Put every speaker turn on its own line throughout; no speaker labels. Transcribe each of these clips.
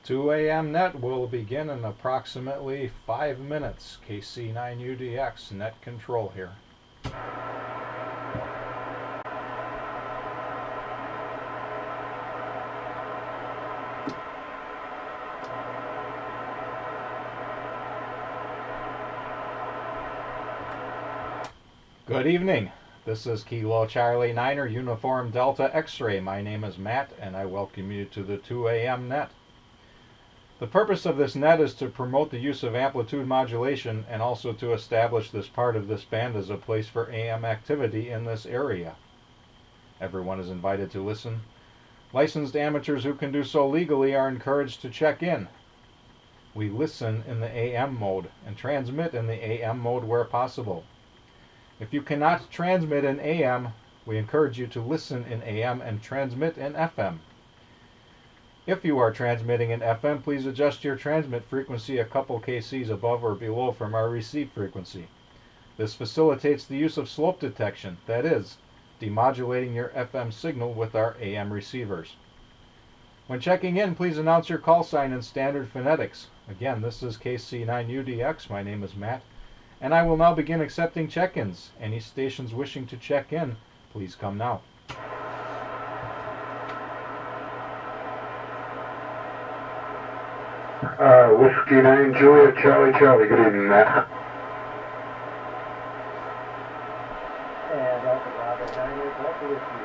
2 a.m. net will begin in approximately 5 minutes. KC9UDX net control here. Good evening. This is Kilo Charlie 9er Uniform Delta X-Ray. My name is Matt and I welcome you to the 2 a.m. net. The purpose of this net is to promote the use of amplitude modulation and also to establish this part of this band as a place for AM activity in this area. Everyone is invited to listen. Licensed amateurs who can do so legally are encouraged to check in. We listen in the AM mode and transmit in the AM mode where possible. If you cannot transmit in AM, we encourage you to listen in AM and transmit in FM. If you are transmitting in FM, please adjust your transmit frequency a couple kcs above or below from our receive frequency. This facilitates the use of slope detection, that is, demodulating your FM signal with our AM receivers. When checking in, please announce your call sign in standard phonetics. Again, this is KC9UDX. My name is Matt, and I will now begin accepting check-ins. Any stations wishing to check in, please come now.
Whiskey 9 Juliet Charlie. Good evening, Matt.
And Alpha Bravo 9 is Delta Whiskey.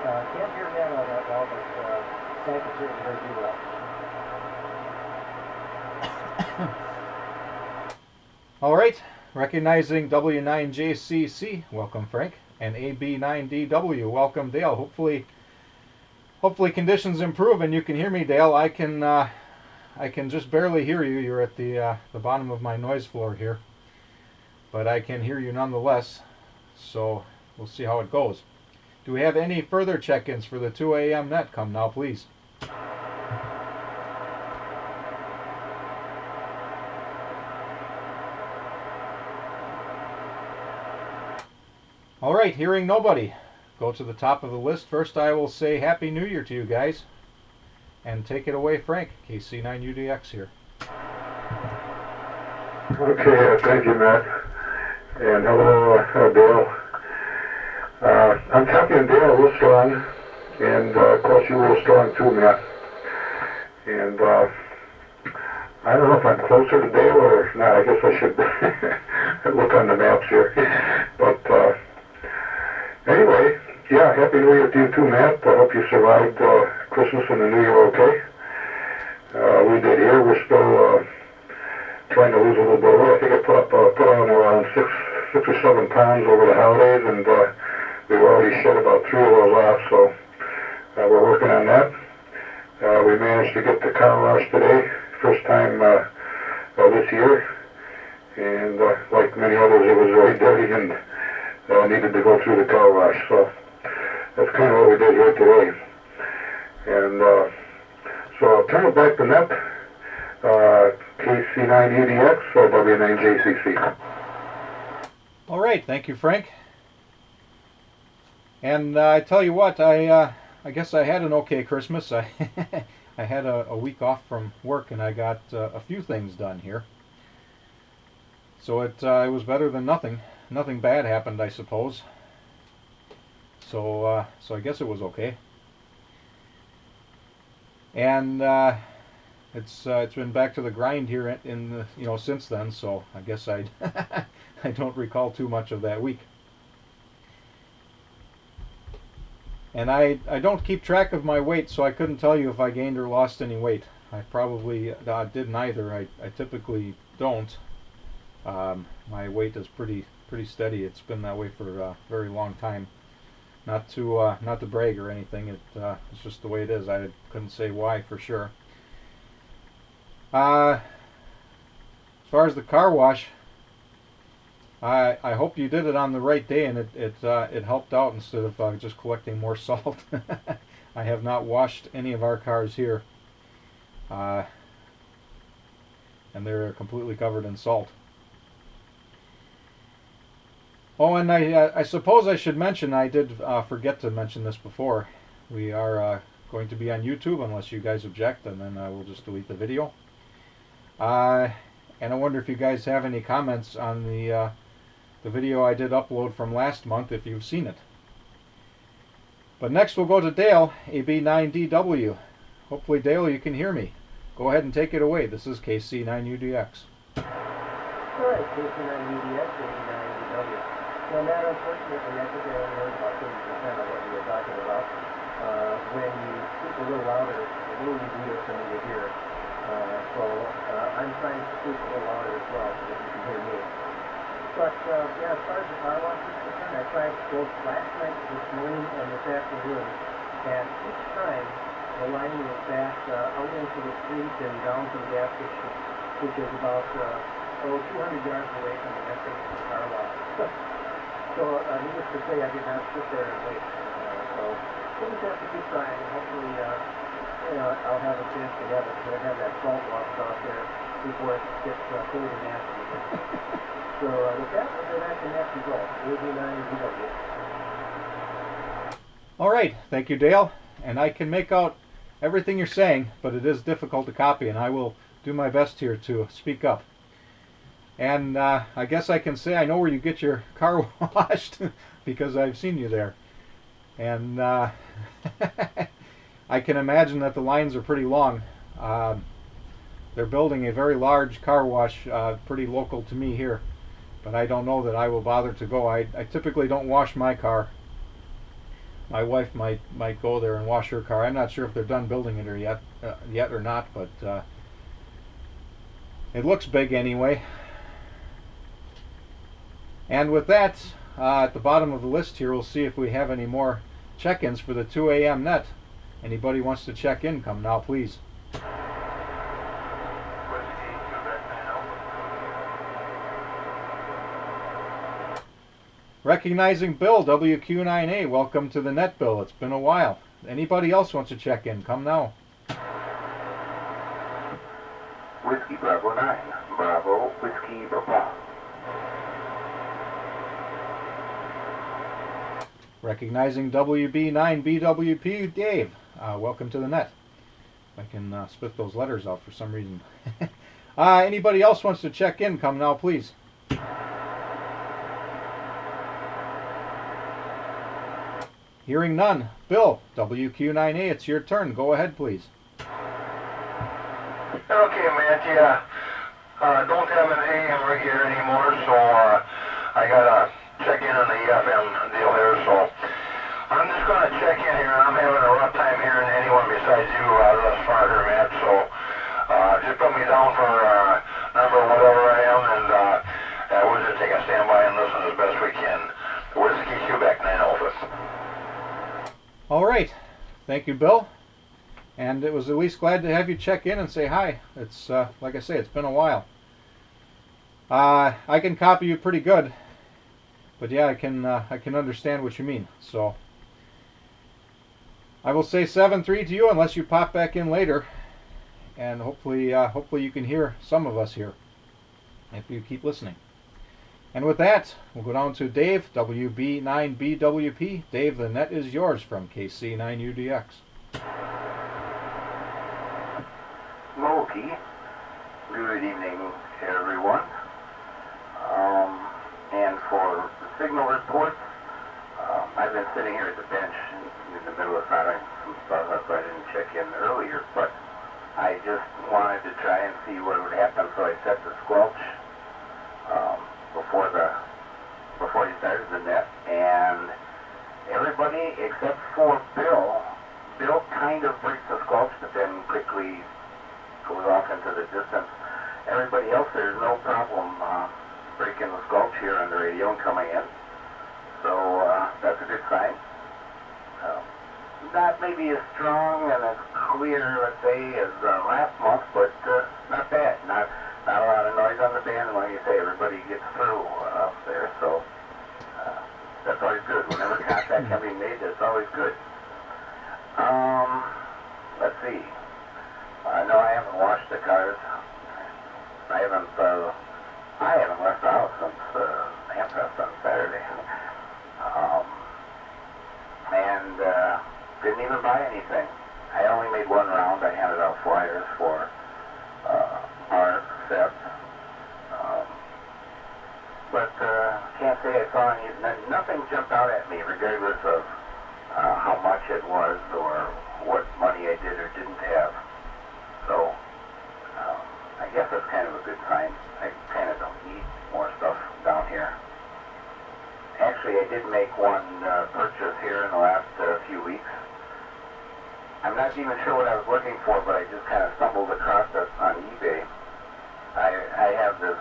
Can't hear that all that well, but I can certainly hear you well.
All right, recognizing W9JCC, welcome Frank, and AB9DW, welcome Dale. Hopefully conditions improve and you can hear me, Dale. I can just barely hear you. You're at the bottom of my noise floor here, but I can hear you nonetheless. So we'll see how it goes. Do we have any further check-ins for the 2 a.m. net? Come now, please. All right, hearing nobody. Go to the top of the list. First, I will say Happy New Year to you guys. And take it away, Frank. KC9UDX here.
Okay, thank you, Matt. And hello, Dale. I'm copying Dale real strong, and of course you real strong too, Matt. And I don't know if I'm closer to Dale or not. I guess I should look on the maps here. But anyway, yeah, Happy New Year to you too, Matt. I hope you survived Christmas and the New Year okay. We did here. We're still trying to lose a little bit of weight. I think I put on around 6 or 7 pounds over the holidays, and we've already shed about 3 of those off, so we're working on that. We managed to get the car wash today, first time this year, and like many others, it was very dirty and needed to go through the car wash, so that's kind of what we did here today. And so I'll turn it back to net, KC9UDX or W9JCC.
All right, thank you, Frank. And I tell you what, I guess I had an okay Christmas. I had a week off from work and I got a few things done here. So it was better than nothing. Nothing bad happened, I suppose. So I guess it was okay. And it's been back to the grind here in the, since then. So I guess I don't recall too much of that week. And I don't keep track of my weight, so I couldn't tell you if I gained or lost any weight. I probably didn't either. I typically don't. My weight is pretty steady. It's been that way for a very long time. Not to brag or anything. It's just the way it is. I couldn't say why for sure. As far as the car wash, I hope you did it on the right day and it helped out instead of just collecting more salt. I have not washed any of our cars here, and they're completely covered in salt. Oh, and I suppose I should mention, I did forget to mention this before. We are going to be on YouTube unless you guys object, and then I will just delete the video. And I wonder if you guys have any comments on the video I did upload from last month, if you've seen it. But next we'll go to Dale, AB9DW. Hopefully, Dale, you can hear me. Go ahead and take it away. This is KC9UDX.
All right, KC9UDX, AB9DW. So Matt, unfortunately, I think I only heard about 30% of what you were talking about. When you speak a little louder, it's a little easier for me to hear. I'm trying to speak a little louder as well so that you can hear me. But yeah, as far as the car wash is concerned, I tried both last night, this morning, and this afternoon. And each time, the line was back out into the street and down to the gas station, which is about 200 yards away from the entrance to the car wash. So needless to say, I did not sit there and wait. So we'll just have to keep trying. Hopefully, I'll have a chance to have that salt washed off there before it gets cold and nasty. So with that, we'll go back to net result. AB9DW.
All right, thank you, Dale. And I can make out everything you're saying, but it is difficult to copy, and I will do my best here to speak up. And I guess I can say I know where you get your car washed because I've seen you there. And I can imagine that the lines are pretty long. They're building a very large car wash pretty local to me here, but I don't know that I will bother to go. I typically don't wash my car. My wife might go there and wash her car. I'm not sure if they're done building it or yet or not, but it looks big anyway. And with that, at the bottom of the list here, we'll see if we have any more check-ins for the 2 a.m. net. Anybody wants to check in, come now, please. Recognizing Bill, WQ9A, welcome to the net, Bill. It's been a while. Anybody else wants to check in, come now.
Whiskey Bravo 9, Bravo, Whiskey Papa.
Recognizing WB9BWP, Dave, welcome to the net. I can split those letters out for some reason. Anybody else wants to check in, come now, please. Hearing none. Bill, WQ9A, it's your turn. Go ahead, please.
Okay, Matt, yeah. Don't have an AM rig here anymore, so I gotta check in on the FM deal here, so I'm just gonna check in here, and I'm having a rough time hearing anyone besides you thus far here, Matt, so just put me down for number whatever I am, and we'll just take a standby and listen as best we can. Whiskey Quebec 9 Alpha.
All right. Thank you, Bill. And it was at least glad to have you check in and say hi. It's, like I say, it's been a while. I can copy you pretty good. But yeah, I can understand what you mean. So I will say 7-3 to you unless you pop back in later. And hopefully you can hear some of us here if you keep listening. And with that, we'll go down to Dave, WB9BWP. Dave, the net is yours from KC9UDX.
Moki. Good evening, everyone. And for the signal reports, I've been sitting here at the bench in the middle of having some stuff, that's why I didn't check in earlier, but I just wanted to try and see what would happen, so I set the squelch before you started the net, and everybody except for Bill kind of breaks the squelch, but then quickly goes off into the distance. Everybody else, there's no problem breaking the squelch here on the radio and coming in, so that's a good sign. Not maybe as strong and as clear, let's say, as last month, but not bad. Not a lot of noise on the band, and like you say, everybody gets through up there, so that's always good. Whenever contact can be made, that's always good. Let's see. No, I haven't washed the cars. I haven't left the house since Amfest on Saturday. And didn't even buy anything.
I only made one round. I handed out flyers for our set. But can't say I saw any, nothing jumped out at me regardless of how much it was or what money I did or didn't have. So I guess that's kind of a good sign. I kind of don't need more stuff down here. Actually, I did make one purchase here in the last few weeks. I'm not even sure what I was looking for, but I just kind of stumbled across it on eBay. I have this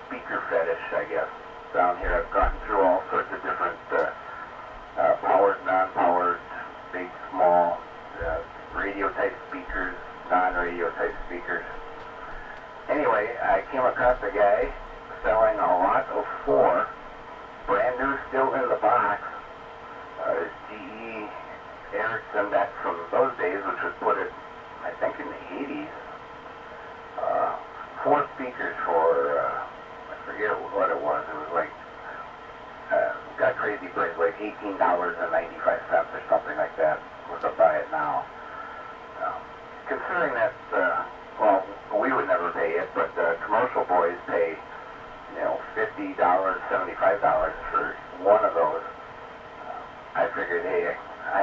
speaker fetish, I guess, down here. I've gone through all sorts of different powered, non-powered, big, small, radio-type speakers, non-radio-type speakers. Anyway, I came across a guy selling a lot of 4, brand new, still in the box, GE Ericsson back from those days, which was put in, I think, in the 80s. 4 speakers for, I forget what it was. It was like, got crazy price, like $18.95 or something like that. Look up buy it now. Considering that, well, we would never pay it, but commercial boys pay, you know, $50, $75 for one of those. I figured, hey, I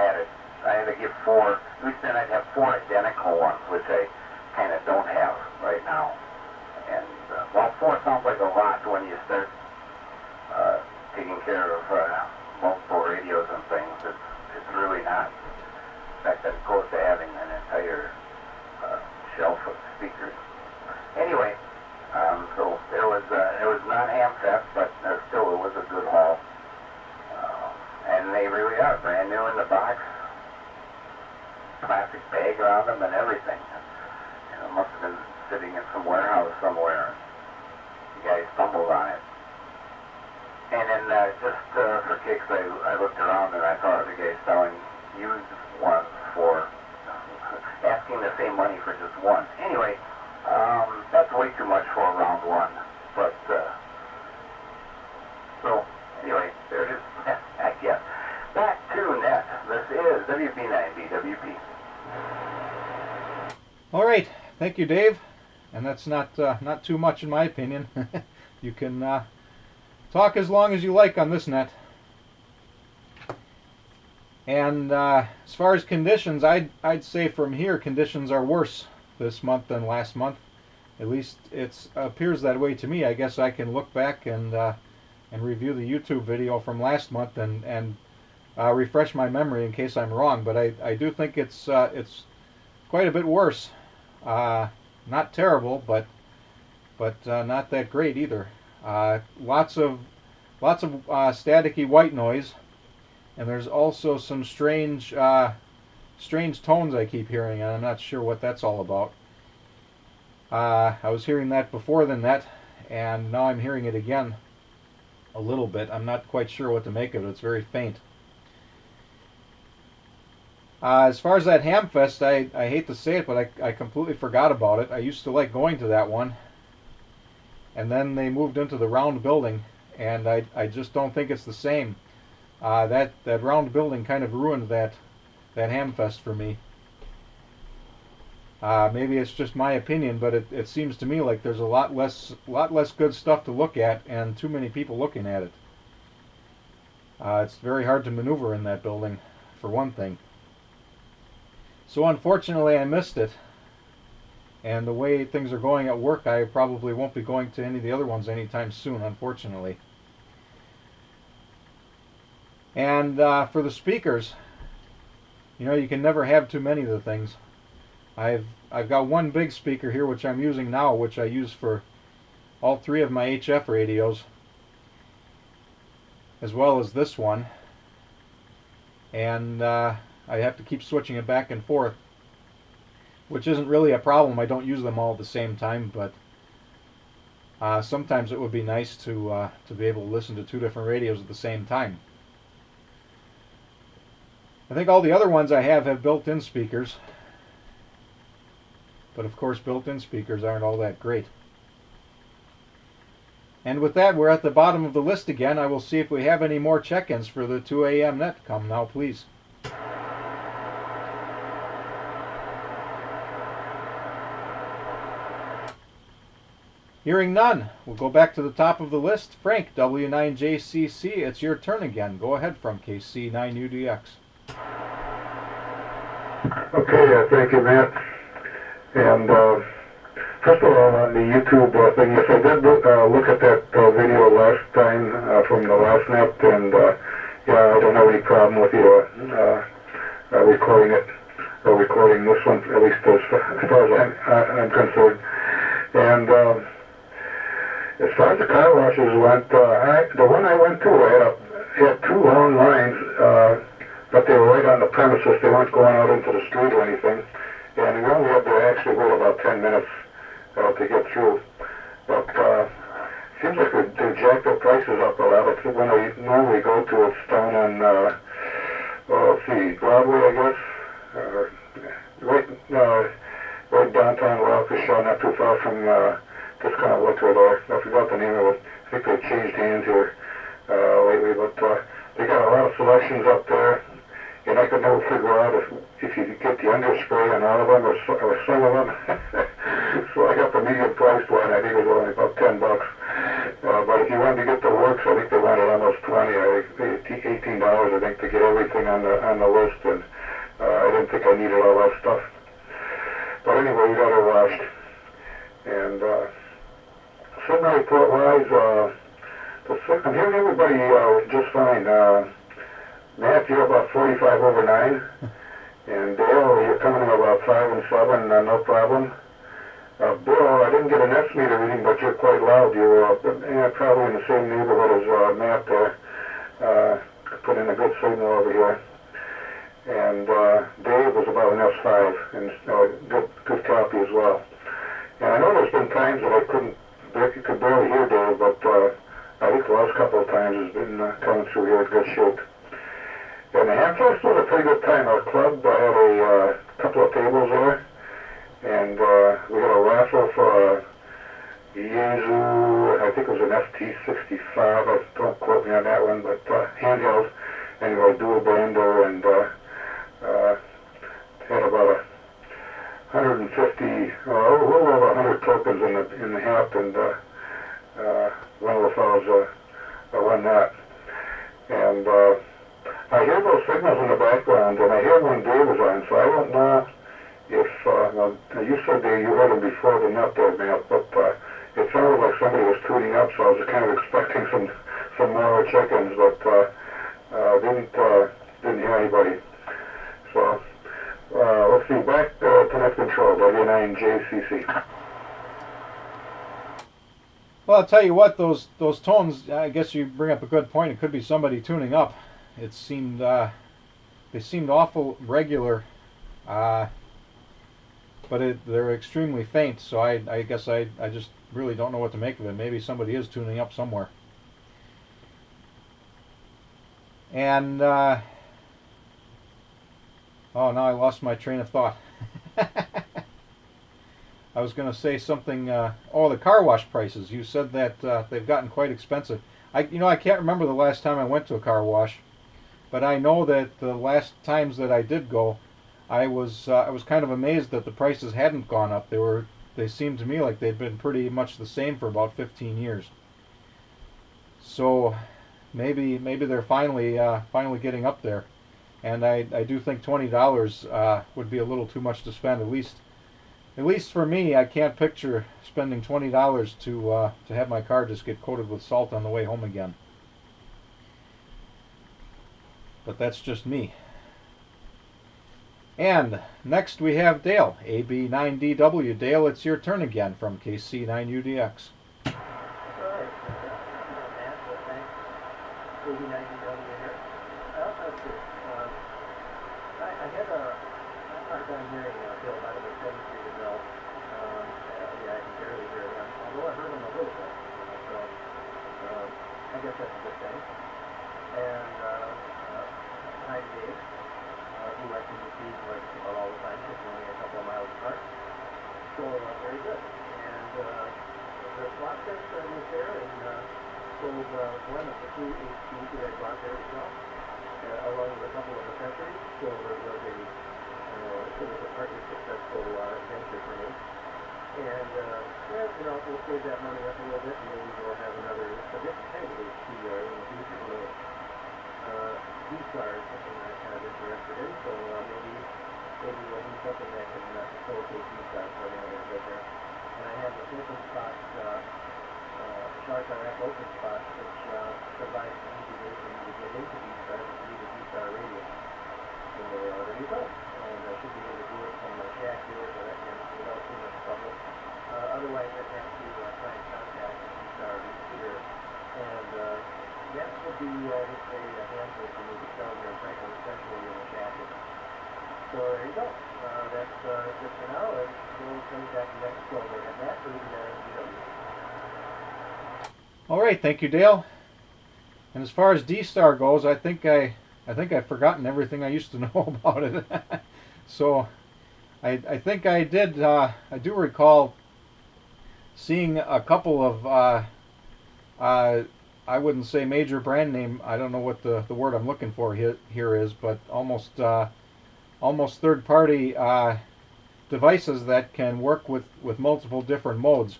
had to give 4. At least then I'd have 4 identical ones, which I kind of don't have right now. And well, 4 sounds like a lot when you start taking care of multiple radios and things. It's really not. In fact, I'm close to having an entire shelf of speakers. Anyway, so it was not Hamfest, but still it was a good haul. And they really are brand new in the box, plastic bag around them and everything. You know, it must have been sitting in some warehouse somewhere. The guy stumbled on it. And then just for kicks, I looked around and I saw the guy selling used ones for asking the same money for just one. Anyway, that's way too much for a round one. But so anyway, there it is. I guess. Back to net. This is WB9BWP.
All right, thank you, Dave. And that's not too much in my opinion. You can talk as long as you like on this net. And as far as conditions, I'd say from here conditions are worse this month than last month. At least it appears that way to me. I guess I can look back and review the YouTube video from last month and refresh my memory in case I'm wrong. But I do think it's quite a bit worse. Not terrible, but not that great either. Lots of staticky white noise. And there's also some strange tones I keep hearing, and I'm not sure what that's all about. I was hearing that before the net, and now I'm hearing it again a little bit. I'm not quite sure what to make of it. It's very faint. As far as that Hamfest, I hate to say it, but I completely forgot about it. I used to like going to that one, and then they moved into the round building, and I just don't think it's the same. That round building kind of ruined that Hamfest for me. Maybe it's just my opinion, but it seems to me like there's a lot less good stuff to look at, and too many people looking at it. It's very hard to maneuver in that building, for one thing. So unfortunately, I missed it. And the way things are going at work, I probably won't be going to any of the other ones anytime soon, unfortunately. And for the speakers, you know, you can never have too many of the things. I've got one big speaker here, which I'm using now, which I use for all 3 of my HF radios, as well as this one. And I have to keep switching it back and forth, which isn't really a problem. I don't use them all at the same time, but sometimes it would be nice to be able to listen to 2 different radios at the same time. I think all the other ones I have built-in speakers, but of course built-in speakers aren't all that great. And with that, we're at the bottom of the list again. I will see if we have any more check-ins for the 2 a.m. net. Come now, please. Hearing none, we'll go back to the top of the list. Frank, W9JCC, it's your turn again. Go ahead from KC9UDX.
Okay, thank you, Matt. And first of all, on the YouTube thing, yes, I did look at that video last time from the last net, and yeah, I don't have any problem with you recording it, or recording this one, at least as far as I'm concerned. And as far as the car washes went, the one I went to had two long lines, but they were right on the premises. They weren't going out into the street or anything. And we only had to actually wait about 10 minutes to get through. But seems like they jacked the prices up a lot. It's when we normally go to, it's down on, let's see, Broadway, I guess. Right downtown Waukesha, not too far from this kind of liquor there. I forgot the name of it. I think they changed hands here lately, but they got a lot of selections up there. And I could never figure out if you could get the underspray on all of them or some of them. So I got the medium priced one. I think it was only about $10. But if you wanted to get the works, I think they wanted almost 20. I think $18. I think to get everything on the list, and I didn't think I needed all that stuff. But anyway, we got it washed. And semi report wise, I'm hearing everybody just fine. Matt, you're about 45 over 9. And Dale, you're coming in about 5 and 7, no problem. Bill, I didn't get an S meter reading, but you're quite loud. You're probably in the same neighborhood as Matt there. Put in a good signal over here. And Dave was about an S5, and good copy as well. And I know there's been times that you could barely hear Dave, but I think the last couple of times has been coming through here in good shape. And the Hamfest was a pretty good time. Our club had a couple of tables there, and we had a raffle for a Yaesu, I think it was an FT65, don't quote me on that one, but handheld, anyway, dual bander, and had about 150, a little over 100 tokens in the hat, and one of the fellows won that. And I hear those signals in the background, and I hear when Dave was on, so I don't know if, you said that you heard him before the net there, Matt, but it sounded like somebody was tuning up, so I was kind of expecting some more check-ins, but didn't hear anybody. So, let's see, back to net control, W9JCC.
Well, I'll tell you what, those tones, I guess you bring up a good point. It could be somebody tuning up. It seemed, they seemed awful regular, but they're extremely faint, so I guess I just really don't know what to make of it. Maybe somebody is tuning up somewhere. And, oh, now I lost my train of thought. I was going to say something, oh, the car wash prices. You said that they've gotten quite expensive. I can't remember the last time I went to a car wash, but I know that the last times that I did go, I was kind of amazed that the prices hadn't gone up. They seemed to me like they'd been pretty much the same for about 15 years. So maybe they're finally getting up there, and I do think $20 would be a little too much to spend. At least for me, I can't picture spending $20 to have my car just get coated with salt on the way home again. But that's just me. And next we have Dale, AB9DW. Dale, it's your turn again from KC9UDX.
Alright, Matt, thanks. AB9DW here. Let's see. I had a hard time hearing Bill, by the way, 7 feet ago. Yeah, I can barely hear him, although I heard him a little bit. So, I guess that's a good thing. And, hi, Dave, who I can see about all the time, just only a couple of miles apart. So, very good. And the slot test was there, and sold one of the 2 HPs that I bought there as well, along with a couple of accessories. So it was a partly successful venture for me. And yeah, you know, we'll save that money up a little bit, and maybe we'll have another, a different type of HT in the future, a little D-star is something that I'm kind of interested in, so maybe we'll do something that can facilitate D-stars for me a little bit there. And I have this open spot, Shark RF open spot, which provides an easy way for me to get into D-stars and read a D-star radio. So there you go. And I should be able to do it from my shack here, so that can, without too much trouble. Otherwise, I'd have to try and contact the D-star receiver. And that would be just a handful for me to sell here in Franklin, essentially in the shack. So there you go. That's it for now. We'll send back to Mexico over at that for the
All right, thank you, Dale. And as far as D-Star goes, I think I've forgotten everything I used to know about it. So I think I did. I do recall seeing a couple of I wouldn't say major brand name. I don't know what the word I'm looking for here is, but almost third-party devices that can work with multiple different modes.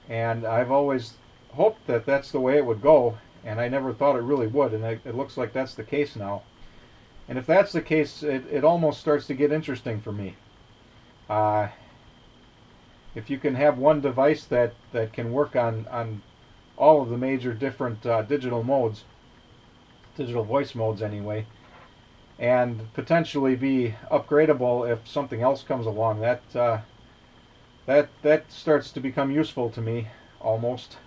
And I've always hoped that that's the way it would go, and I never thought it really would, and it looks like that's the case now. And if that's the case, it almost starts to get interesting for me. If you can have one device that can work on all of the major different digital modes, digital voice modes anyway, and potentially be upgradable if something else comes along, that starts to become useful to me almost.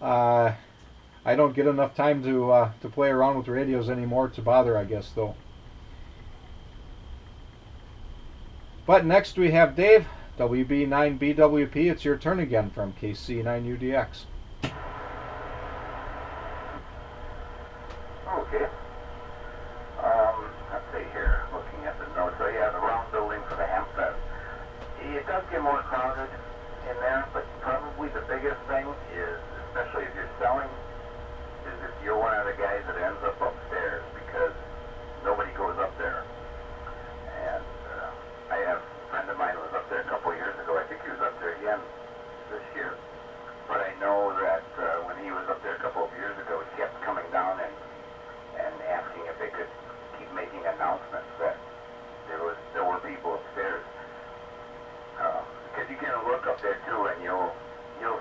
I don't get enough time to play around with radios anymore to bother, I guess, though. But next we have Dave, WB9BWP. It's your turn again from KC9UDX.
Okay. Let's see here, looking at the notes. So yeah, the round building for the Hamfest. It does get more crowded in there, but probably the biggest thing is, especially if you're selling, is if you're one of the guys that ends up upstairs, because nobody goes up there. And I have a friend of mine who was up there a couple of years ago. I think he was up there again this year. But I know that when he was up there a couple of years ago, he kept coming down and asking if they could keep making announcements that there were people upstairs. Because you can look up there too, and you'll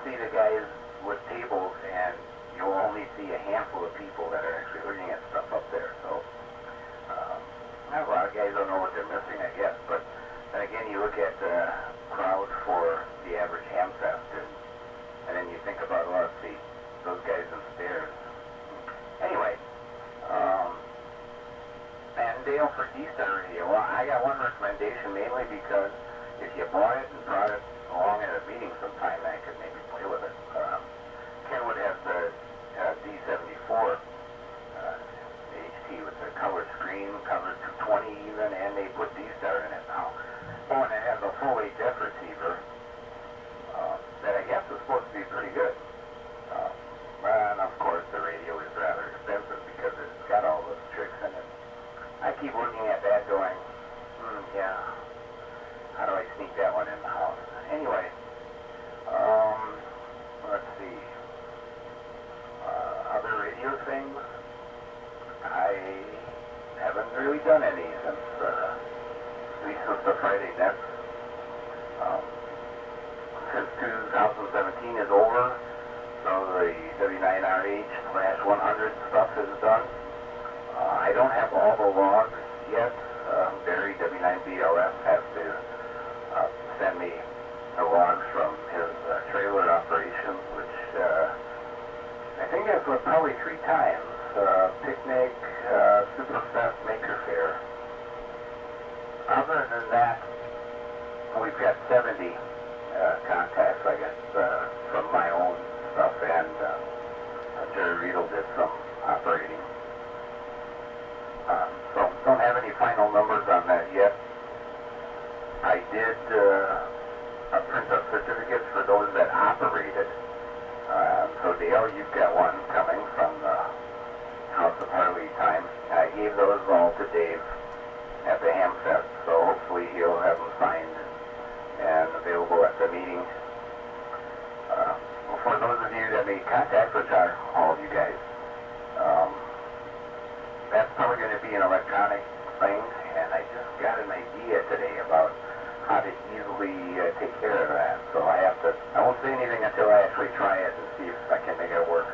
see the guys with tables, and you'll only see a handful of people that are actually looking at stuff up there. So a lot of guys don't know what they're missing, I guess. But then again, you look at the crowd for the average Hamfest, and then you think about, well, let's see, those guys upstairs. Anyway, and Dale, for D-Star Radio, well, I got one recommendation, mainly because if you bought it and brought it along at a meeting sometime, I could maybe play with it. Kenwood has the D74 HT with the color screen, cover 220 even, and they put D-Star in it now. Oh, and it has a full HF receiver that I guess is supposed to be pretty good. And of course, the radio is rather expensive because it's got all those tricks in it. I keep looking at that going, yeah, how do I sneak that one in the house? Anyway, let's see. Other radio things, I haven't really done any since, at least since the Friday Nets. Since 2017 is over, so the W9RH/100 stuff is done. I don't have all the logs yet. Barry, W9BLF, has to send me the logs from his trailer operation, which I think I've probably 3 times. Picnic, Superfest, Maker Fair. Other than that, we've got 70 contacts, I guess, from my own stuff, and Jerry Riedel did some operating. So don't have any final numbers on that yet. I did print up certificates for those that operated. So Dale, you've got one coming from the House of Harley Time. I gave those all to Dave at the Hamfest, so hopefully he'll have them signed and available at the meeting how to easily take care of that. So I won't say anything until I actually try it and see if I can make it work.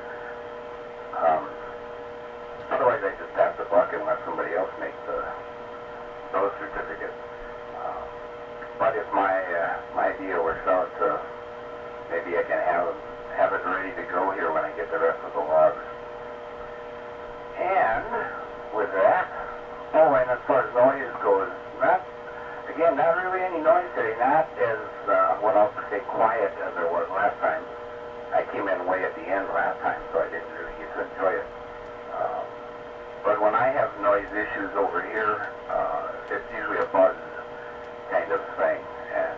Otherwise, I just pass the buck and let somebody else make those certificates. But if my idea works out, maybe I can have it ready to go here when I get the rest of the logs. And with that, and as far as noise goes, not really any noise today, not as what I'll say quiet as there was last time. I came in way at the end last time, so I didn't really get to enjoy it. But when I have noise issues over here, it's usually a buzz kind of thing. And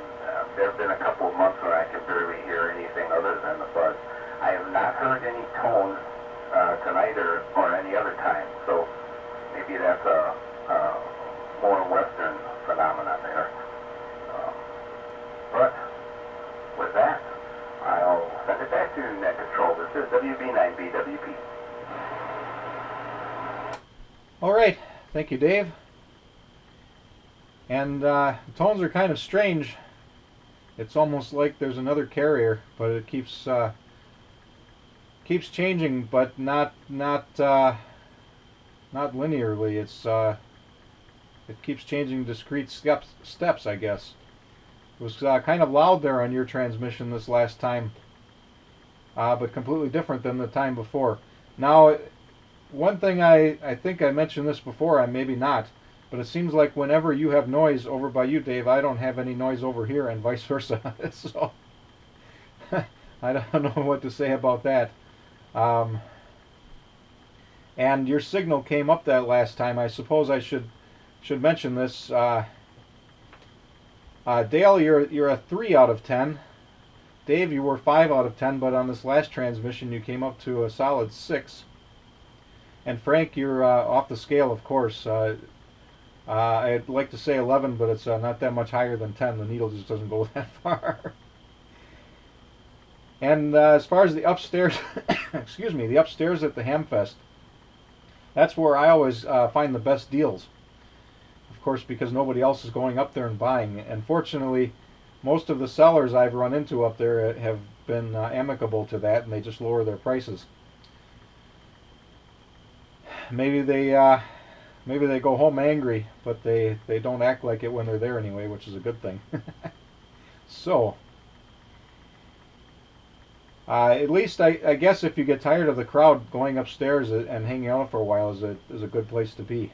there have been a couple of months when I can barely hear anything other than the buzz. I have not heard any tone tonight or any other time, so maybe that's a more Western phenomenon there. But with that, I'll send it back to Net Control. This is WB9BWP.
All right, thank you, Dave. And the tones are kind of strange. It's almost like there's another carrier, but it keeps changing, but not linearly. It keeps changing discrete steps, I guess. It was kind of loud there on your transmission this last time, but completely different than the time before. Now, one thing I think I mentioned this before, maybe not, but it seems like whenever you have noise over by you, Dave, I don't have any noise over here, and vice versa. So I don't know what to say about that. And your signal came up that last time. I suppose I should mention this. Dale, you're a 3 out of 10. Dave, you were 5 out of 10, but on this last transmission you came up to a solid 6. And Frank, you're off the scale, of course. I'd like to say 11, but it's not that much higher than 10. The needle just doesn't go that far. And as far as the upstairs, excuse me, the upstairs at the Hamfest, that's where I always find the best deals. Of course, because nobody else is going up there and buying. And fortunately, most of the sellers I've run into up there have been amicable to that, and they just lower their prices. Maybe they go home angry, but they don't act like it when they're there anyway, which is a good thing. So, at least I guess if you get tired of the crowd, going upstairs and hanging out for a while is a good place to be.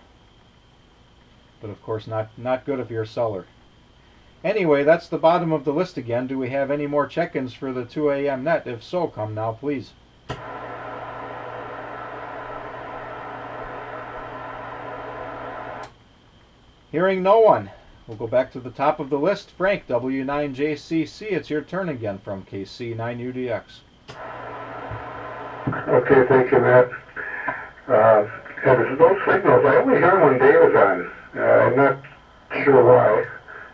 But of course, not good if you're a seller. Anyway, that's the bottom of the list again. Do we have any more check-ins for the 2 a.m. net? If so, come now, please. Hearing no one, we'll go back to the top of the list. Frank, W9JCC, it's your turn again from KC9UDX.
Okay, thank you, Matt. There's those signals. I only hear them when Dale is on. I'm not sure why.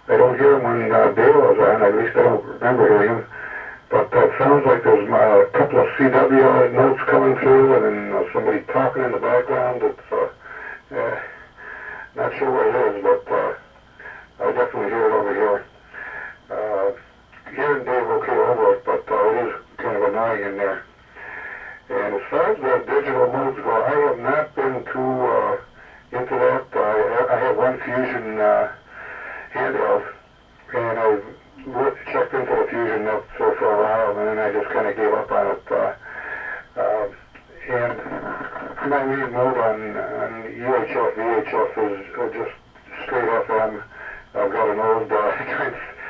I don't hear them when Dale is on. At least I don't remember hearing them. But it sounds like there's a couple of CW notes coming through, and then somebody talking in the background. It's not sure what it is, but I definitely hear it over here. Hearing Dave okay over it, but it is kind of annoying in there. And as far as the digital modes go, I have not been too into that. I have one Fusion handheld, and I've checked into the Fusion net for a while, and then I just kind of gave up on it. And my read mode on UHF, VHF is just straight FM. I've got an old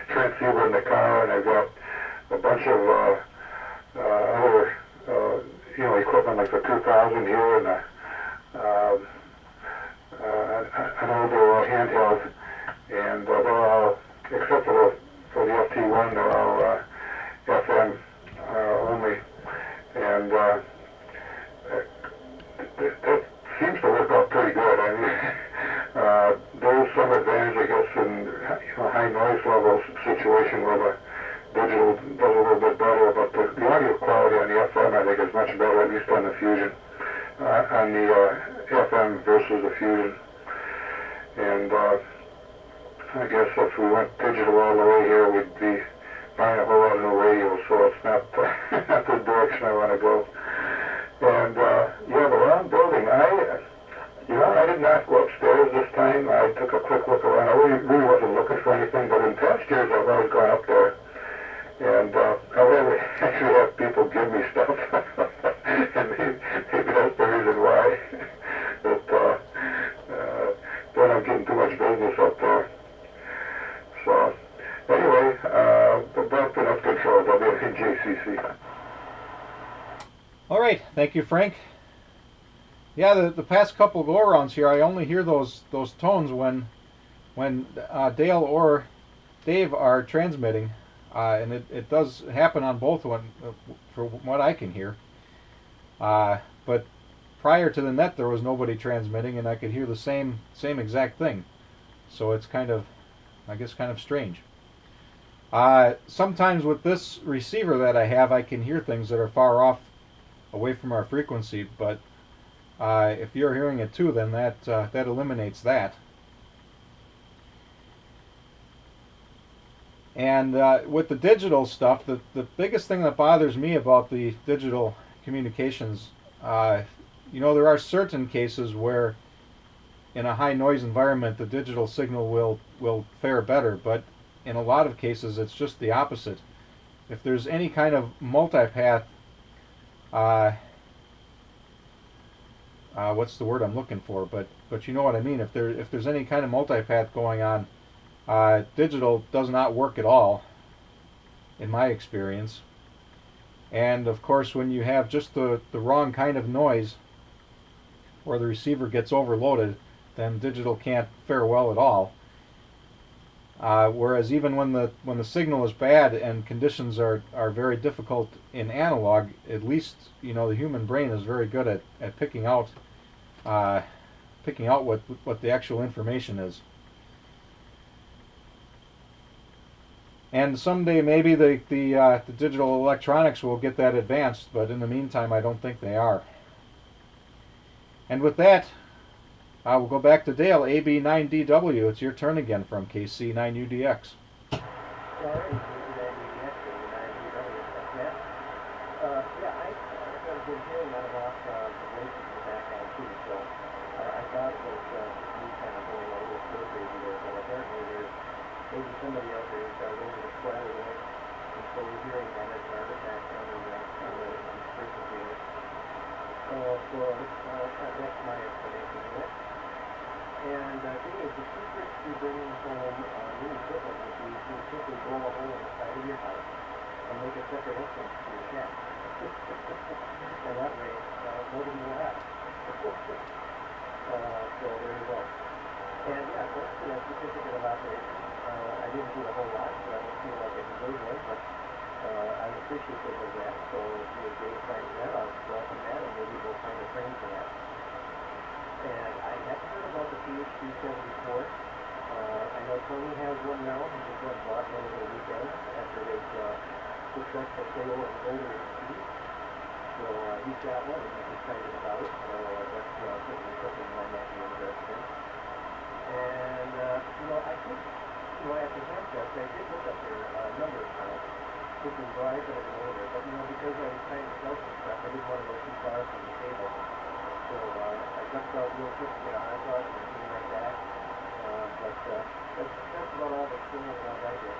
transceiver in the car, and I've got a bunch of other equipment like the 2000 here, and an older handheld, and they're all, except for the FT1, they're all FM only, and that seems to work out pretty good. I mean, there's some advantage, I guess, in high noise level situation where the digital does a little bit better, but the audio quality on the FM I think is much better, at least on the Fusion, on the FM versus the Fusion. And I guess if we went digital all the way here, we'd be buying a whole lot of new radios, so it's not, not the direction I want to go. And, yeah, the round building, I did not go upstairs this time. I took a quick look around. I really wasn't looking for anything, but in past years I've always gone up there. And I would actually have people give me stuff. And maybe that's the reason why. That they're not getting too much business up there. So, anyway, back to enough control, WNJCC.
All right, thank you, Frank. Yeah, the past couple go-arounds here, I only hear those tones when Dale or Dave are transmitting, and it does happen on both for what I can hear. But prior to the net, there was nobody transmitting, and I could hear the same exact thing. So it's kind of, I guess, kind of strange. Sometimes with this receiver that I have, I can hear things that are far off, away from our frequency, but if you're hearing it too, then that eliminates that. And with the digital stuff, the biggest thing that bothers me about the digital communications, there are certain cases where in a high noise environment the digital signal will fare better, but in a lot of cases it's just the opposite. If there's any kind of multipath, what's the word I'm looking for? But you know what I mean. If there's any kind of multipath going on, digital does not work at all, in my experience. And of course, when you have just the wrong kind of noise, or the receiver gets overloaded, then digital can't fare well at all. Whereas even when the signal is bad and conditions are very difficult in analog, at least the human brain is very good at picking out what the actual information is. And someday maybe the digital electronics will get that advanced, but in the meantime I don't think they are. And with that, we'll go back to Dale, AB9DW. It's your turn again from KC9UDX.
Somebody out there is going to square with it, and so we're hearing that as an artifact on the frequency of it. That's my explanation of it. And Dave, the secret to bringing home new equipment would be to simply blow a hole in the side of your house and make a separate entrance to your shack. And that way, nobody will ask. So there you go. And yeah, that's the certificate of operation. I didn't do a whole lot, so I don't feel like I can do it, but I'm appreciative of that. So if you Dave finds that, I'll welcome that, and maybe we'll find a frame for that. And I haven't heard about the PHD-74. I know Tony has one now. He just went and bought one over the weekend after they've pushed up for sale at older speed. So he's got one, and he's excited about it. So that's certainly something I might be interested in. And, I think, after that test, I did look up their number count, thinking, well, I better go over it. But, because I was trying to sell some stuff, I didn't want to go too far from the table. So I jumped out real quick to get a hot dog and everything like that. But that's about all that's going on right here.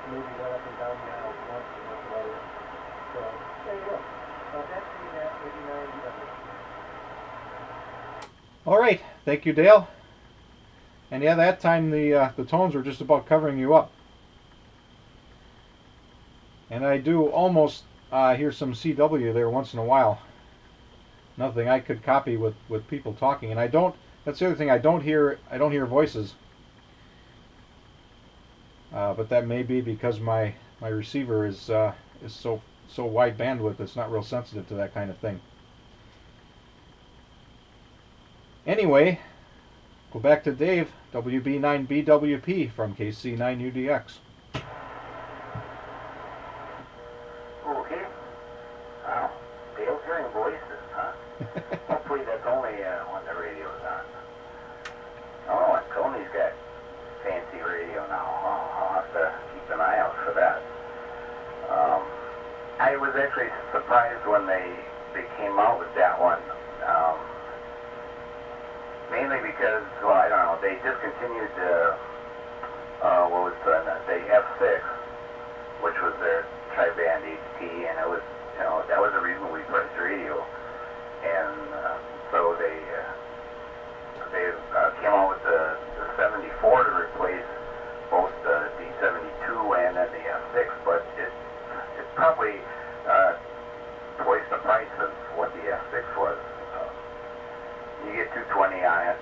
Maybe went up and down the aisle once and that's about it. So, there you go. That's me at 89.
All right, thank you, Dale. And yeah, that time the tones were just about covering you up. And I do almost hear some CW there once in a while. Nothing I could copy with people talking. And I don't. That's the other thing. I don't hear voices. But that may be because my receiver is so wide bandwidth. It's not real sensitive to that kind of thing. Anyway. Go back to Dave, WB9BWP from KC9UDX.
Okay. Wow. Dale's hearing voices, huh? Hopefully that's only when the radio's on. Oh, and Tony's got fancy radio was actually surprised when they came out with that one. Mainly because, well, I don't know, they discontinued what was the F6, which was their tri-band HT, and it was, that was a reasonably priced radio. And so they came out with the 74 to replace both the D72 and then the F6, but it probably twice the price of what the F6 was. You get 220 on it,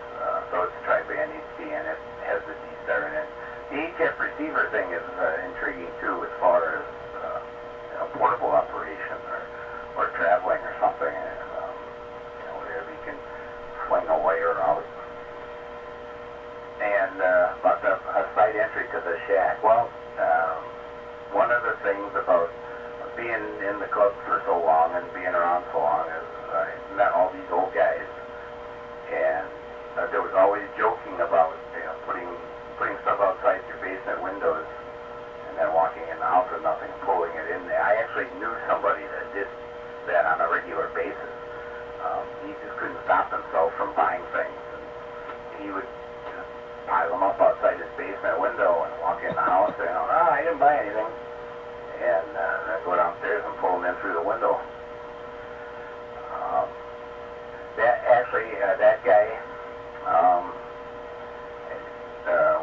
so it's tri-band HD, and it has the D-Star in it. The HF receiver thing is intriguing too, as far as portable operation or traveling or something, whatever you can fling a wire out. And about a side entry to the shack. Well, one of the things about being in the club for so long and being around so long is I met all these old guys, and there was always joking about putting stuff outside your basement windows and then walking in the house with nothing, pulling it in there. I actually knew somebody that did that on a regular basis. He just couldn't stop himself from buying things. He would just pile them up outside his basement window and walk in the house saying, "Oh, I didn't buy anything," and then go downstairs and pull them in through the window. That guy,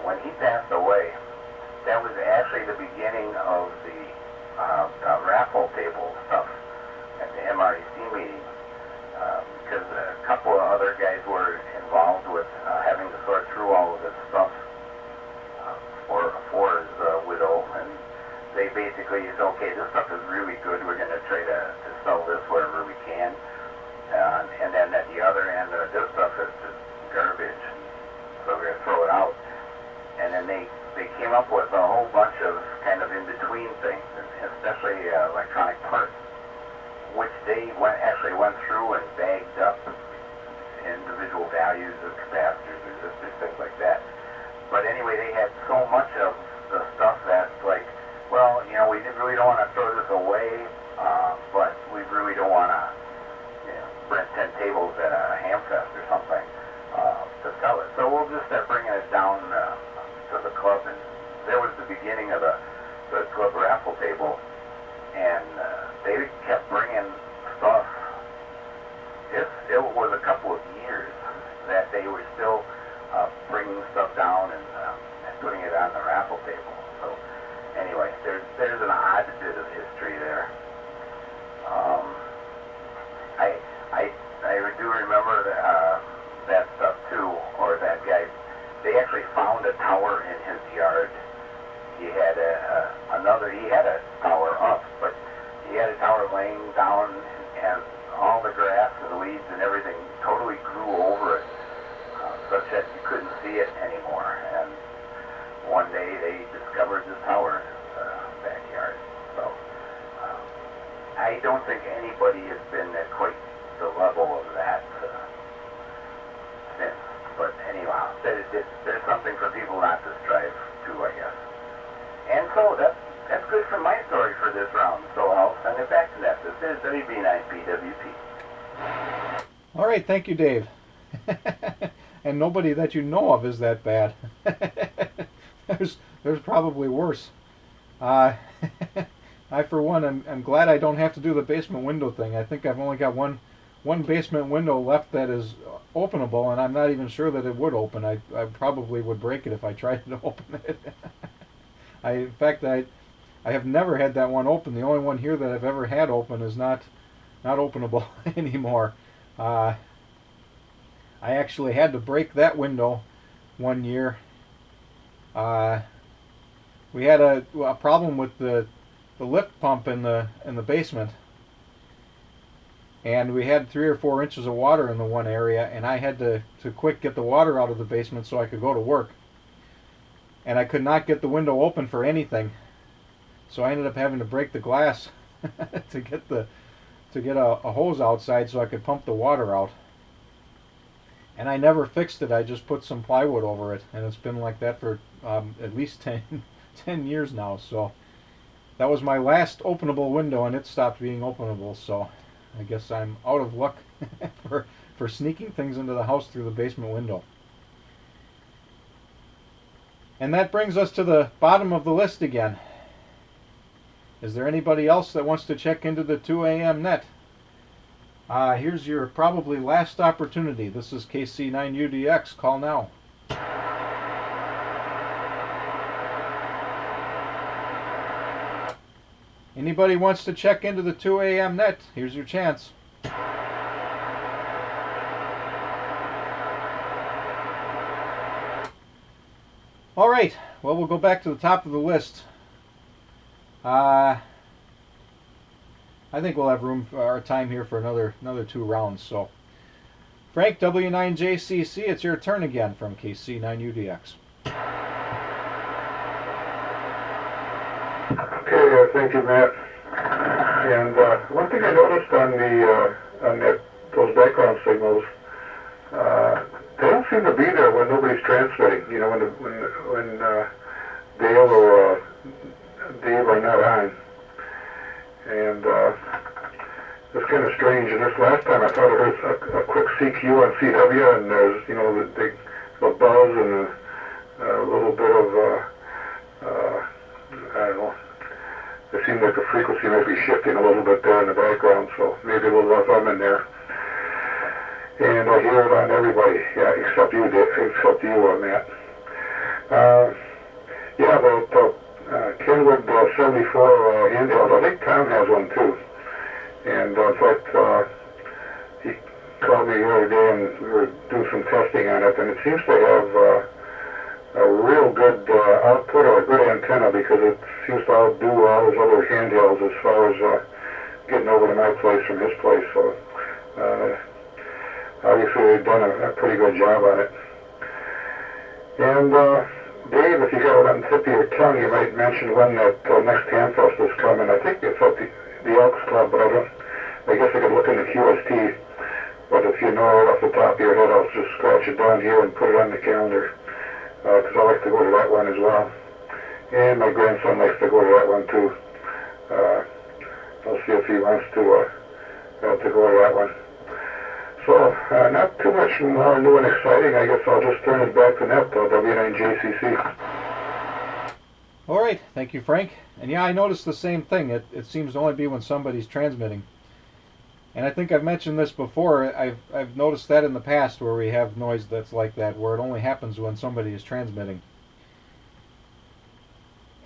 when he passed away, that was actually the beginning of the raffle table stuff at the MREC meeting, because a couple of other guys were involved with having to sort through all of this stuff for his widow, and they basically said, "Okay, this stuff is really good. We're going to try to sell this wherever we can." And then at the other end, this stuff is just garbage, so we're going to throw it out. And then they came up with a whole bunch of kind of in-between things, especially electronic parts, which they actually went through and bagged up individual values of capacitors, resistors, things like that. But anyway, they had so much of the stuff that's like, well, we really don't want to throw this away, but we really don't want to rent 10 tables at a Hamfest or something to sell it. So we'll just start bringing it down to the club, and there was the beginning of the club raffle table, and they kept bringing stuff. It was a couple of years that they were still bringing stuff down and putting it on the raffle table. So anyway, there's an odd bit of history there. I do remember that stuff too, or that guy. They actually found a tower in his yard. He had a tower up, but he had a tower laying down, and all the grass and weeds and everything totally grew over it, such that you couldn't see it anymore. And one day they discovered this tower in his backyard. So I don't think anybody has been at quite the level of that since. But anyhow, there's something for people not to strive to, I guess. And so that's good for my story for this round. So I'll send it back to that. This is WB9PWP.
All right, thank you, Dave. And nobody that you know of is that bad. There's probably worse. I, for one, I'm glad I don't have to do the basement window thing. I think I've only got one basement window left that is openable, and I'm not even sure that it would open. I probably would break it if I tried to open it. In fact, I have never had that one open. The only one here that I've ever had open is not openable anymore. I actually had to break that window one year. We had a problem with the lift pump in the basement, and we had 3 or 4 inches of water in the one area, and I had to quick get the water out of the basement so I could go to work. And I could not get the window open for anything, so I ended up having to break the glass to get a hose outside so I could pump the water out. And I never fixed it. I just put some plywood over it, and it's been like that for at least 10 years now. So that was my last openable window, and it stopped being openable, so I guess I'm out of luck for sneaking things into the house through the basement window. And that brings us to the bottom of the list again. Is there anybody else that wants to check into the 2 a.m. net? Here's your probably last opportunity. This is KC9UDX. Call now. Anybody wants to check into the 2 a.m. net? Here's your chance. All right. Well, we'll go back to the top of the list. I think we'll have room for our time here for another 2 rounds. So, Frank, W9JCC, it's your turn again from KC9UDX.
Okay, thank you, Matt. And one thing I noticed on those background signals, they don't seem to be there when nobody's transmitting. You know, when Dale or Dave are not on. And it's kind of strange. And this last time, I thought it was a quick CQ on CW, and there's the buzz and a little bit of I don't know. It seemed like the frequency might be shifting a little bit there in the background, so maybe a little less of them in there. And I hear it on everybody, yeah, except you, Matt. Yeah, the Kenwood 74 handheld, I think Tom has one too. And in fact, he called me the other day and we were doing some testing on it, and it seems to have a real good output or a good antenna, because it seems to outdo all his other handhelds as far as getting over to my place from his place. So obviously they've done a pretty good job on it. And Dave, if you got it on the tip of your tongue, you might mention when that next Hamfest is coming. I think it's at the Elks Club, but I guess I could look in the QST. But if you know it off the top of your head, I'll just scratch it down here and put it on the calendar. Because I like to go to that one as well. And my grandson likes to go to that one too. I'll see if he wants to go to that one. So, not too much more new and exciting. I guess I'll just turn it back to Net, W9JCC.
All right, thank you, Frank. And yeah, I noticed the same thing. It seems to only be when somebody's transmitting. And I think I've mentioned this before. I've noticed that in the past where we have noise that's like that, where it only happens when somebody is transmitting.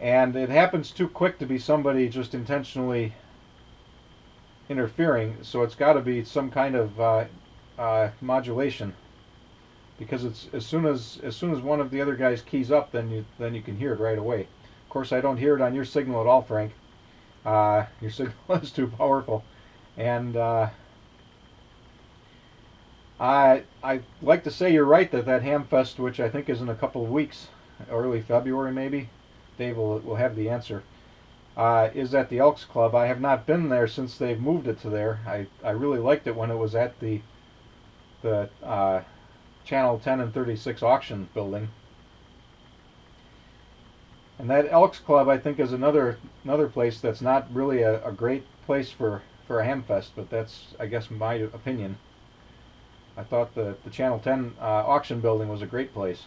And it happens too quick to be somebody just intentionally interfering, so it's got to be some kind of modulation. Because it's as soon as one of the other guys keys up, then you can hear it right away. Of course, I don't hear it on your signal at all, Frank. Your signal is too powerful. And I'd like to say you're right that Hamfest, which I think is in a couple of weeks, early February maybe, Dave will have the answer, is at the Elks Club. I have not been there since they've moved it to there. I really liked it when it was at the Channel 10 and 36 auction building. And that Elks Club, I think, is another place that's not really a great place for a Hamfest, but that's, I guess, my opinion. I thought the Channel 10 auction building was a great place.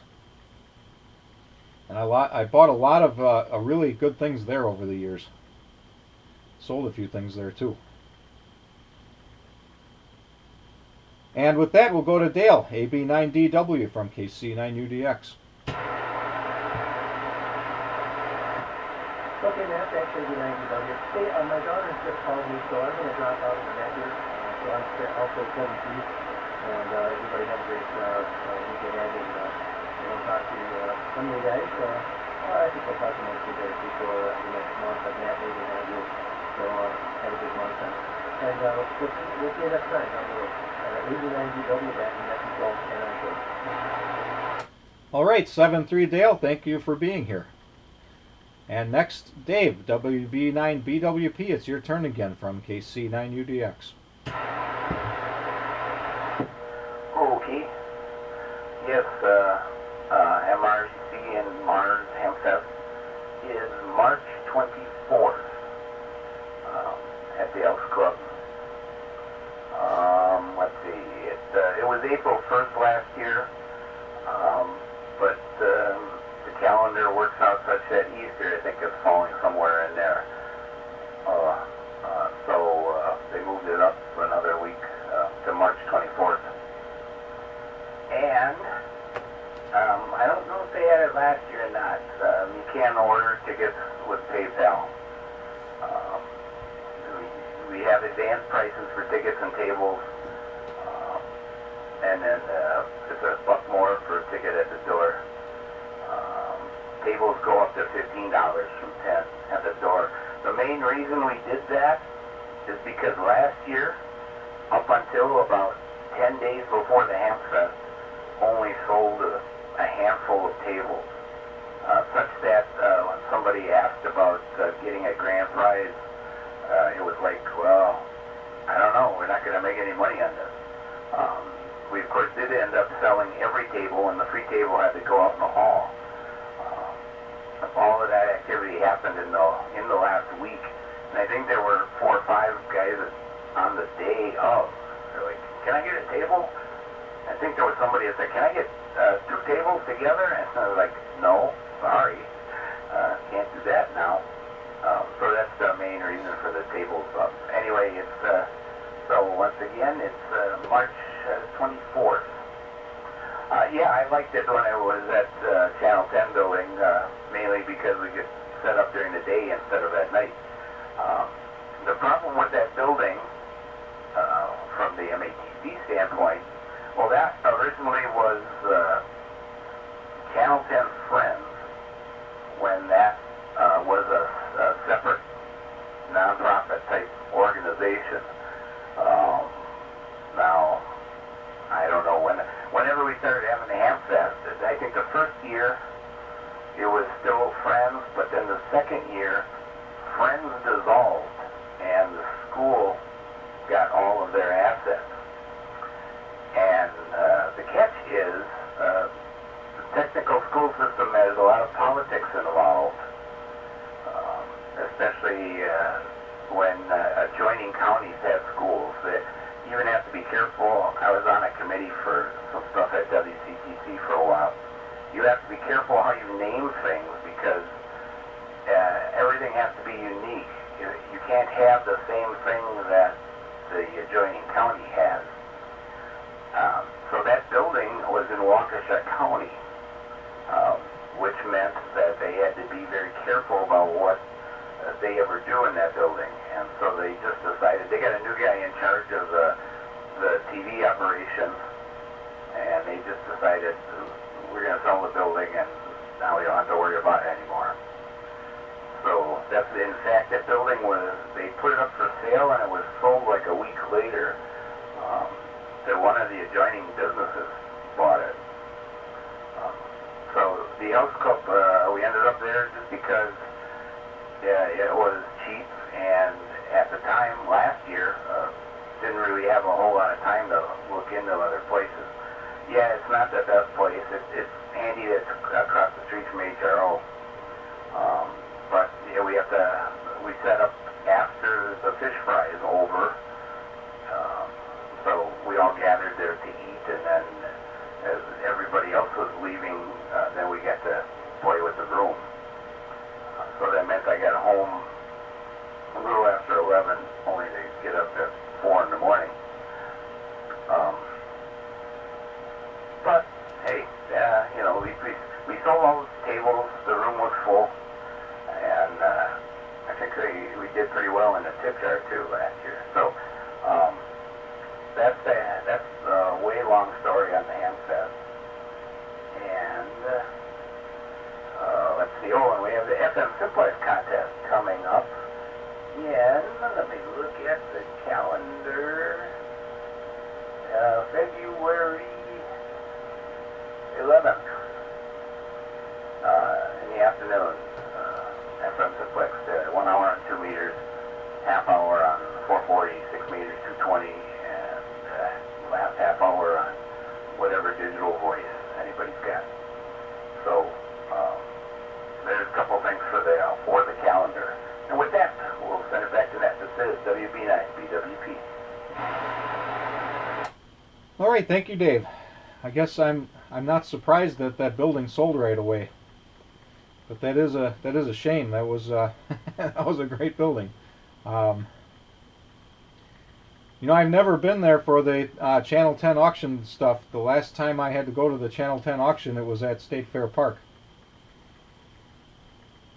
And I bought a lot of really good things there over the years. Sold a few things there too. And with that, we'll go to Dale, AB9DW from KC9UDX.
Okay, Matt, thanks for the 90W. Hey, my daughter just called me, so I'm going to drop out of the net here. So I'm also filming peace. And everybody have a great weekend, and we'll talk to some of you guys. I think we'll talk to most of you guys before the next month, but Matt, maybe not you. So have a good month. And we'll see you next time down the road. 89DW back in that control, and I'm sure.
All right, 7-3 Dale, thank you for being here. And next, Dave, WB9BWP, it's your turn again from KC9UDX.
Okay. Yes, MRC and Mars Hamfest is March 24th. at the Elks Club. Let's see, it was April 1st last year, but the calendar works out such that Easter, I think, is falling somewhere in there. So they moved it up for another week to March 24th. And I don't know if they had it last year or not. You can order tickets with PayPal. We have advanced prices for tickets and tables, and then it's $1 more for a ticket at the door. Tables go up to $15 from $10 at the door. The main reason we did that is because last year, up until about 10 days before the Hamfest, only sold a handful of tables, such that when somebody asked about getting a grand prize, it was like, well, I don't know, we're not going to make any money on this. We, of course, did end up selling every table, and the free table had to go out in the hall. All of that activity happened in the last week, and I think there were 4 or 5 guys on the day of. They're like, can I get a table? I think there was somebody that said, can I get 2 tables together? And I was like, no, sorry, can't do that now. So that's the main reason for the tables up. Anyway, it's so once again, it's March 24th. Yeah, I liked it when I was at Channel 10 building, mainly because we could set up during the day instead of at night. The problem with that building, from the MATC standpoint, well, that originally was Channel 10 Friends, when that was a separate nonprofit type organization. Now, I don't know whenever we started having the Hamfest, I think the first year it was still Friends, but then the second year, Friends dissolved and the school got all of their assets. And the catch is, the technical school system has a lot of politics involved, especially when adjoining counties have schools. That you even have to be careful. I was on a committee for some stuff at WCTC for a while. You have to be careful how you name things, because everything has to be unique. You can't have the same thing that the adjoining county has. So that building was in Waukesha County, which meant that they had to be very careful about what they ever do in that building. And so they just decided, they got a new guy in charge of the TV operations, and they just decided, we're going to sell the building, and now we don't have to worry about it anymore. So that's, in fact, that building was, they put it up for sale, and it was sold like a week later. That one of the adjoining businesses bought it. So the Elks Club, we ended up there just because it was cheap, and at the time last year, didn't really have a whole lot of time to look into other places. Yeah, it's not the best place. It's handy that's across the street from HRO. But yeah, we set up after the fish fry is over. So we all gathered there to eat, and then as everybody else was leaving, then we got to play with the room. So that meant I got home a little after 11, only to get up at 4 in the morning. But hey, you know, we sold all the tables. The room was full, and I think we did pretty well in the tip jar too last year. So that's a way long story on the Hamfest. And let's see. Oh, and we have the FM Simplex contest coming up. Yeah, let me look at the calendar. February 11th in the afternoon. FM Simplex, 1 hour on 2 meters, half hour on 440, 6 meters, 220, and last half hour on whatever digital voice anybody's got. So there's a couple things for the calendar. And with that, we'll send it back to that. This is WB
right, thank you, Dave. I guess I'm not surprised that that building sold right away. But that is a shame. That was that was a great building. Um, I've never been there for the Channel 10 auction stuff. The last time I had to go to the Channel 10 auction, it was at State Fair Park,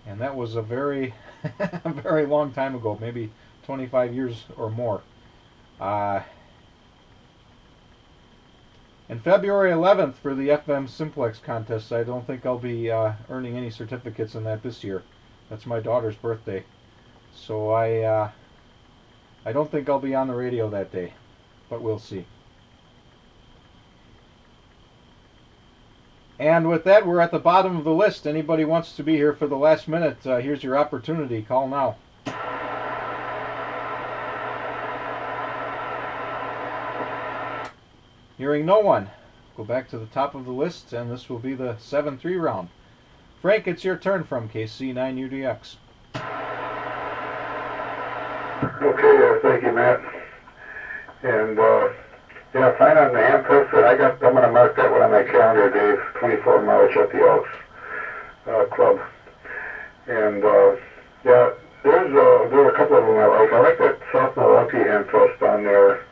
and that was a very a very long time ago, maybe 25 years or more. And February 11th for the FM Simplex contest. I don't think I'll be earning any certificates in that this year. That's my daughter's birthday, so I don't think I'll be on the radio that day, but we'll see. And with that, we're at the bottom of the list. Anybody wants to be here for the last minute, here's your opportunity. Call now. Hearing no one, go back to the top of the list, and this will be the 7-3 round. Frank, it's your turn from KC9UDX.
Okay, thank you, Matt. And yeah, fine on the Amphis. I'm going to mark that one on my calendar, Dave. 24 March at the Elks Club. And yeah, there are a couple of them I like. I like that South Milwaukee Amphis on there.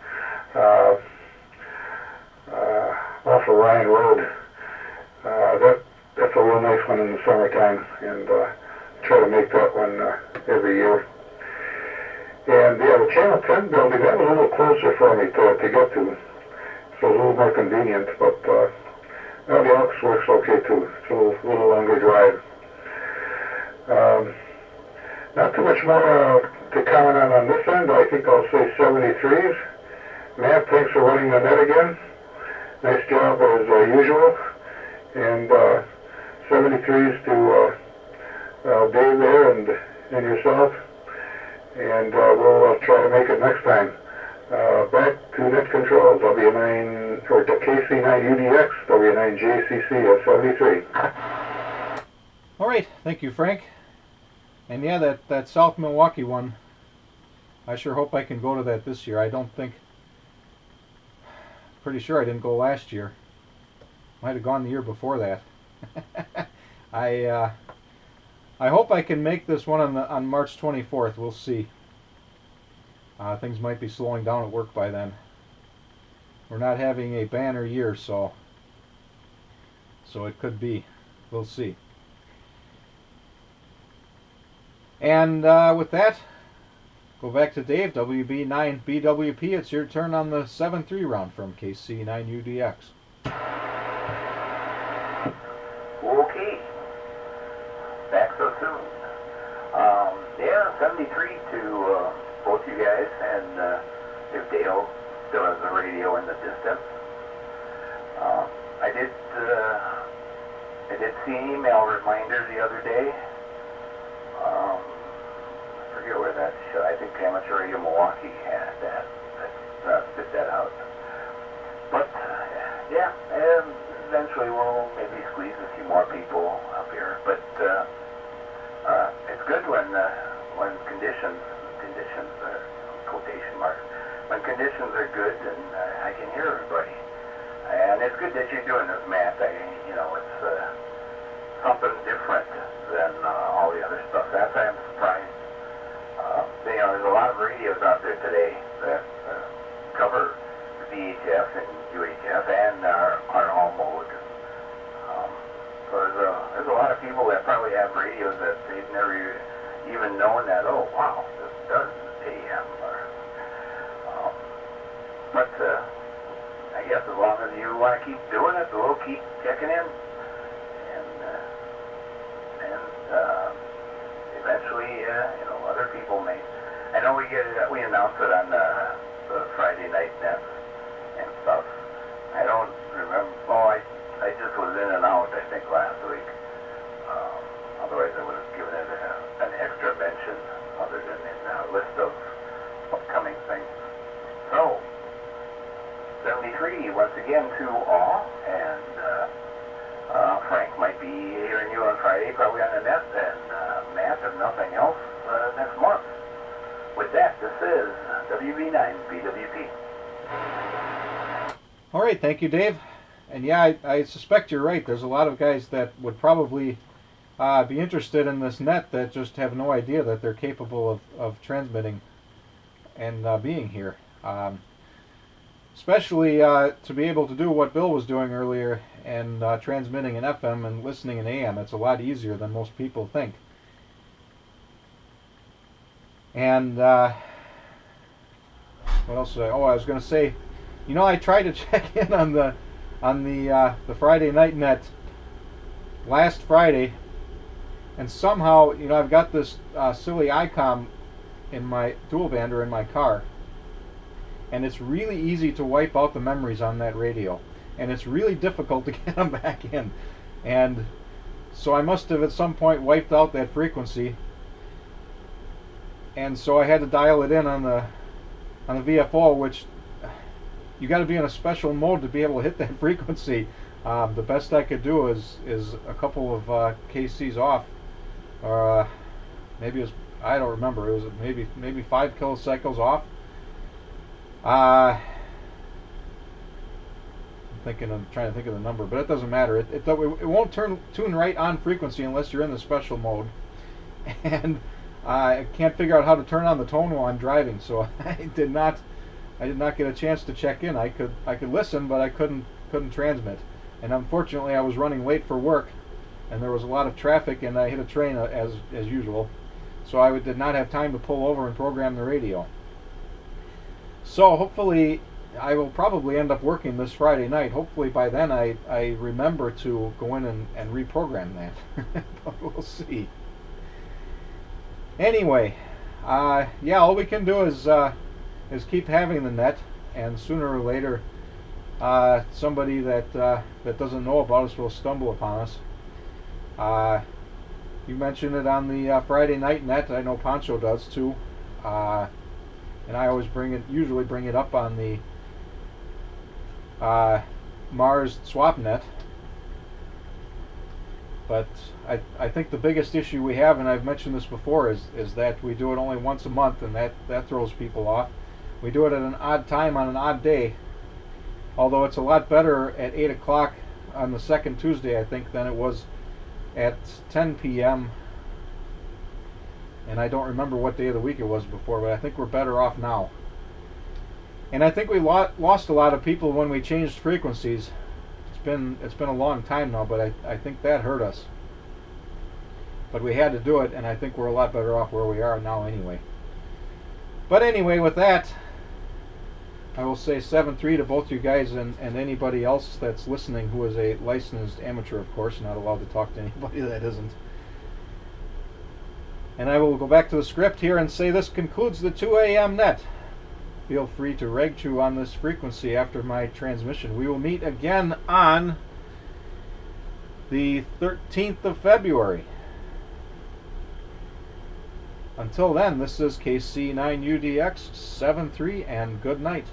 Off of Ryan Road. That's a real nice one in the summertime, and try to make that one every year. And yeah, the Channel 10 building, that was a little closer for me to get to, so a little more convenient, but the Elks works okay too. It's a little longer drive. Not too much more to comment on this end. I think I'll say 73s. Matt, thanks for running the net again. Nice job as usual. And 73s to Dave there and yourself. And we'll try to make it next time. Back to net controls, W9, or to KC9UDX, W9JCC at 73.
All right, thank you, Frank. And yeah, that South Milwaukee one, I sure hope I can go to that this year. I don't think, pretty sure I didn't go last year. Might have gone the year before that. I hope I can make this one on March 24th. We'll see. Things might be slowing down at work by then. We're not having a banner year, so it could be. We'll see. And with that, go back to Dave, WB9BWP. It's your turn on the 7-3 round from KC9UDX.
Okay. Back so soon. Yeah, 73 to both you guys, and if Dale still has the radio in the distance. I did see an email reminder the other day. I forget where that show. I think Amateur Radio Milwaukee had that. Spit that out. But yeah, eventually we'll maybe squeeze a few more people up here. But it's good when conditions are, quotation marks, when conditions are good and I can hear everybody. And it's good that you're doing this, Matt. It's something different than all the other stuff. That's why I'm surprised. There's a lot of radios out there today that cover VHF and UHF and are all mode. So there's a lot of people that probably have radios that they've never even known that, oh wow, this does AM. But I guess as long as you want to keep doing it, we'll keep checking in. And eventually, other people may. I know we announced it on the Friday night nets and stuff. I don't remember. Oh, I just was in and out, I think, last week. Otherwise, I would have given it an extra mention other than in a list of upcoming things. So, 73 once again to all, and Frank might be hearing you on Friday, probably on the net, and Matt, if nothing else, next month. With that, this is WB9BWP.
All right, thank you, Dave. And yeah, I suspect you're right. There's a lot of guys that would probably be interested in this net that just have no idea that they're capable of transmitting and being here. Especially to be able to do what Bill was doing earlier and transmitting in FM and listening in AM. It's a lot easier than most people think. And what else did I? Oh, I was going to say, you know, I tried to check in on the Friday night net last Friday, and somehow, you know, I've got this silly ICOM in my dual bander in my car, and it's really easy to wipe out the memories on that radio, and it's really difficult to get them back in. And so I must have at some point wiped out that frequency, and so I had to dial it in on the VFO, which you got to be in a special mode to be able to hit that frequency. The best I could do is a couple of KCs off, or maybe it was, I don't remember, it was maybe 5 kilocycles off. I'm trying to think of the number, but it doesn't matter. It won't tune right on frequency unless you're in the special mode, and I can't figure out how to turn on the tone while I'm driving, so I did not get a chance to check in. I could listen, but I couldn't transmit. And unfortunately, I was running late for work, and there was a lot of traffic, and I hit a train as usual. So I did not have time to pull over and program the radio. So hopefully, I will probably end up working this Friday night. Hopefully by then I remember to go in and reprogram that. But we'll see. Anyway, yeah, all we can do is keep having the net, and sooner or later, somebody that doesn't know about us will stumble upon us. You mentioned it on the Friday night net. I know Pancho does too, and I always usually bring it up on the Mars swap net. But I think the biggest issue we have, and I've mentioned this before, is that we do it only once a month, and that throws people off. We do it at an odd time on an odd day, although it's a lot better at 8 o'clock on the second Tuesday, I think, than it was at 10 p.m. And I don't remember what day of the week it was before, but I think we're better off now. And I think we lost a lot of people when we changed frequencies. It's been a long time now, but I think that hurt us. But we had to do it, and I think we're a lot better off where we are now anyway. But anyway, with that, I will say 7-3 to both you guys and anybody else that's listening who is a licensed amateur, of course, not allowed to talk to anybody that isn't. And I will go back to the script here and say this concludes the 2 a.m. net. Feel free to reg chew on this frequency after my transmission. We will meet again on the 13th of February. Until then, this is KC9UDX 73, and good night.